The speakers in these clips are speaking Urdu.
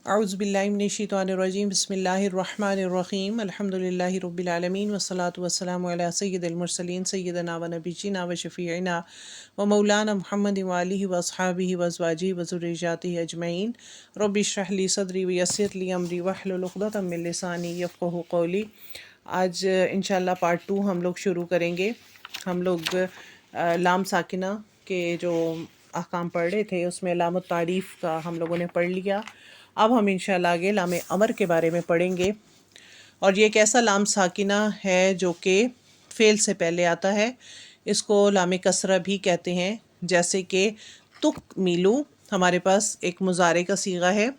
اعوذ باللہ من الشیطان الرجیم بسم اللہ الرحمن الرحیم الحمدللہ رب العالمین والصلاة والسلام علی سید المرسلین سیدنا و نبینا و شفیعنا و مولانا محمد وآلہ واصحابہ وازواجہ وذریاتہ اجمعین رب اشرح لی صدری ویسر لی امری واحلل عقدۃ من لسانی یفقہوا قولی۔ آج انشاءاللہ پارٹ 2 ہم لوگ شروع کریں گے۔ ہم لوگ لام ساکنہ کے جو احکام پڑھ رہے تھے اس میں لام التعریف کا ہم لوگوں نے پڑھ لیا۔ اب ہم انشاءاللہ آگے لام امر کے بارے میں پڑھیں گے، اور یہ ایک ایسا لام ساکنہ ہے جو کہ فعل سے پہلے آتا ہے۔ اس کو لام کسرہ بھی کہتے ہیں، جیسے کہ تکملو ہمارے پاس ایک مضارع کا صیغہ ہے،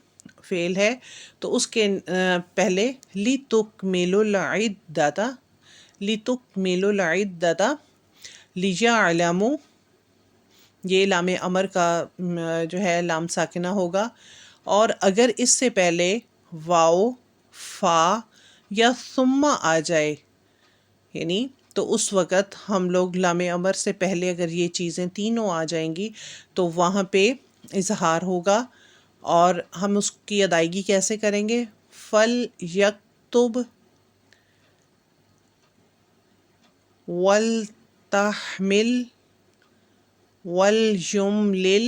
فعل ہے، تو اس کے پہلے لتکملوا العدۃ، لتکملوا العدۃ لیعلموا، یہ لام امر کا جو ہے لام ساکنہ ہوگا۔ اور اگر اس سے پہلے واو، فا یا ثم آ جائے یعنی تو اس وقت ہم لوگ لام امر سے پہلے اگر یہ چیزیں تینوں آ جائیں گی تو وہاں پہ اظہار ہوگا، اور ہم اس کی ادائیگی کیسے کریں گے؟ فَلْيَكْتُبْ وَلْتَحْمِلْ وَلْيُمْلِلْ،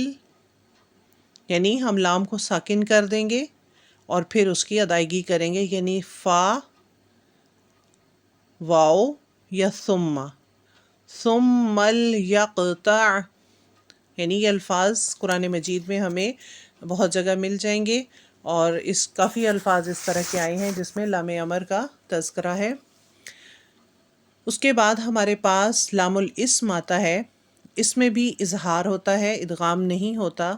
یعنی ہم لام کو ساکن کر دیں گے اور پھر اس کی ادائیگی کریں گے، یعنی فا، واو یا ثم لیقطع، یعنی یہ الفاظ قرآن مجید میں ہمیں بہت جگہ مل جائیں گے، اور کافی الفاظ اس طرح کے آئے ہیں جس میں لام امر کا تذکرہ ہے۔ اس کے بعد ہمارے پاس لام الاسم آتا ہے، اس میں بھی اظہار ہوتا ہے، ادغام نہیں ہوتا۔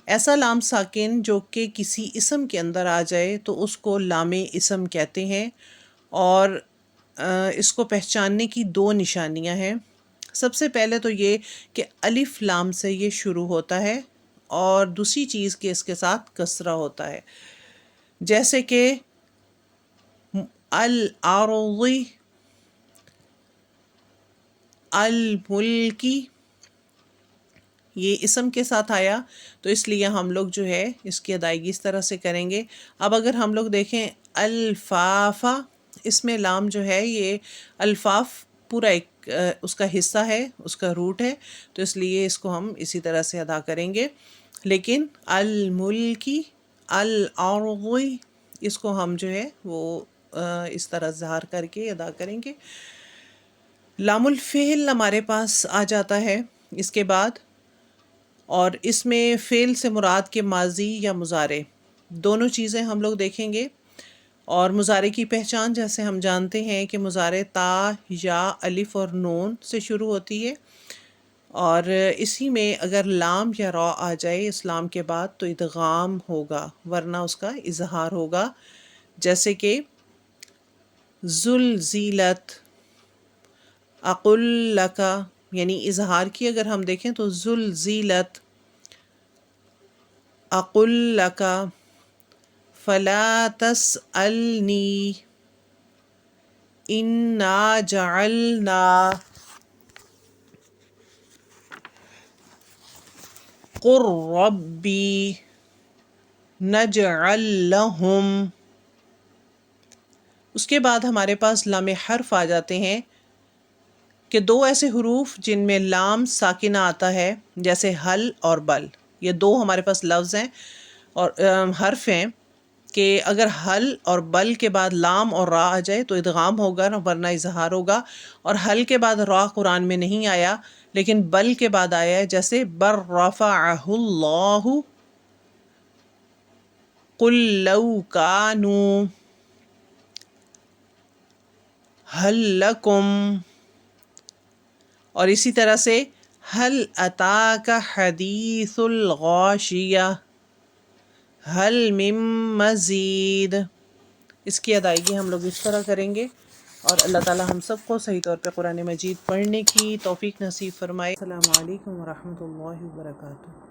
ایسا لام ساکن جو کہ کسی اسم کے اندر آ جائے تو اس کو لام اسم کہتے ہیں، اور اس کو پہچاننے کی 2 نشانیاں ہیں۔ سب سے پہلے تو یہ کہ الف لام سے یہ شروع ہوتا ہے، اور دوسری چیز کہ اس کے ساتھ کسرہ ہوتا ہے، جیسے کہ الارض، الملکی، یہ اسم کے ساتھ آیا تو اس لیے ہم لوگ جو ہے اس کی ادائیگی اس طرح سے کریں گے۔ اب اگر ہم لوگ دیکھیں الفافا، اس میں لام جو ہے یہ الفاف پورا ایک اس کا حصہ ہے، اس کا روٹ ہے، تو اس لیے اس کو ہم اسی طرح سے ادا کریں گے۔ لیکن الملکی، الارض، اس کو ہم جو ہے وہ اس طرح اظہار کر کے ادا کریں گے۔ لام الفعل ہمارے پاس آ جاتا ہے اس کے بعد، اور اس میں فعل سے مراد کے ماضی یا مضارع دونوں چیزیں ہم لوگ دیکھیں گے۔ اور مضارع کی پہچان جیسے ہم جانتے ہیں کہ مضارع تا، یا، الف اور نون سے شروع ہوتی ہے، اور اسی میں اگر لام یا را آ جائے اس لام کے بعد تو ادغام ہوگا، ورنہ اس کا اظہار ہوگا، جیسے کہ زلزلت، اقل لکا، یعنی اظہار کی اگر ہم دیکھیں تو زلزلت، اقل لکا، فلا تسألنی، انا جعلنا، قل ربی، نجعل لہم۔ اس کے بعد ہمارے پاس لام حرف آ جاتے ہیں کہ 2 ایسے حروف جن میں لام ساکنہ آتا ہے، جیسے حل اور بل، یہ 2 ہمارے پاس لفظ ہیں اور حرف ہیں کہ اگر حل اور بل کے بعد لام اور را آ جائے تو ادغام ہوگا، ورنہ اظہار ہوگا، اور حل کے بعد را قرآن میں نہیں آیا لیکن بل کے بعد آیا ہے، جیسے بر رفعہ اللہ، قل لو کانوا، حل لکم، اور اسی طرح سے حل اتاک حدیث الغاشیہ، حل من مزید۔ اس کی ادائیگی ہم لوگ اس طرح کریں گے، اور اللہ تعالی ہم سب کو صحیح طور پہ قرآن مجید پڑھنے کی توفیق نصیب فرمائے۔ السلام علیکم ورحمۃ اللہ وبرکاتہ۔